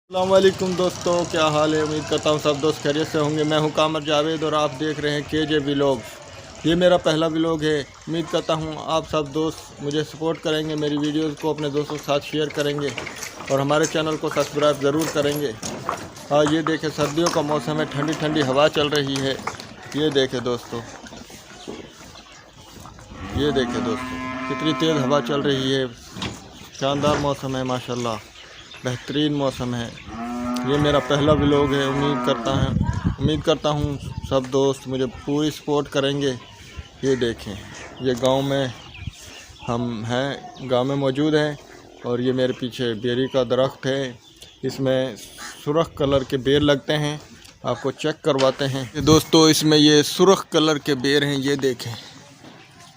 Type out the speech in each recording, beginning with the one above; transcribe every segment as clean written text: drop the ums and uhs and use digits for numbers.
अस्सलामुअलैकुम दोस्तों, क्या हाल है। उम्मीद करता हूँ सब दोस्त खैरियत से होंगे। मैं हूँ कामर जावेद और आप देख रहे हैं KJ व्लॉग्स। ये मेरा पहला व्लॉग है। उम्मीद करता हूँ आप सब दोस्त मुझे सपोर्ट करेंगे, मेरी वीडियोस को अपने दोस्तों के साथ शेयर करेंगे और हमारे चैनल को सब्सक्राइब ज़रूर करेंगे। हाँ, ये देखें, सर्दियों का मौसम है, ठंडी ठंडी हवा चल रही है। ये देखें दोस्तों, ये देखें दोस्तों, कितनी तेज़ हवा चल रही है। शानदार मौसम है, माशाल्लाह, बेहतरीन मौसम है। ये मेरा पहला व्लॉग है। उम्मीद करता हूँ सब दोस्त मुझे पूरी सपोर्ट करेंगे। ये देखें, ये गांव में हम हैं, गांव में मौजूद हैं और ये मेरे पीछे बेरी का दरख्त है। इसमें सुर्ख कलर के बेर लगते हैं, आपको चेक करवाते हैं। ये दोस्तों, इसमें ये सुर्ख कलर के बेर हैं। ये देखें,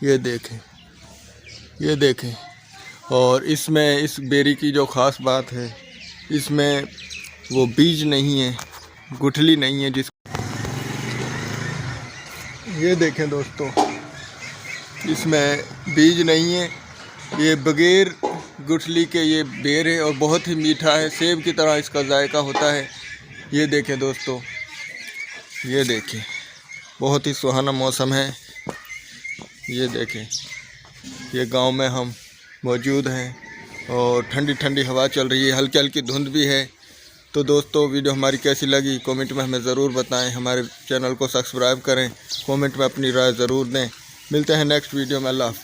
ये देखें, ये देखें। और इसमें इस बेरी की जो ख़ास बात है, इसमें वो बीज नहीं है, गुठली नहीं है। ये देखें दोस्तों, इसमें बीज नहीं है, ये बगैर गुठली के ये बेर है और बहुत ही मीठा है, सेब की तरह इसका जायका होता है। ये देखें दोस्तों, ये देखें, बहुत ही सुहाना मौसम है। ये देखें, ये गांव में हम मौजूद हैं और ठंडी ठंडी हवा चल रही है, हल्की हल्की धुंध भी है। तो दोस्तों, वीडियो हमारी कैसी लगी कमेंट में हमें ज़रूर बताएं। हमारे चैनल को सब्सक्राइब करें, कमेंट में अपनी राय ज़रूर दें। मिलते हैं नेक्स्ट वीडियो में। अल्लाह हाफ़िज़।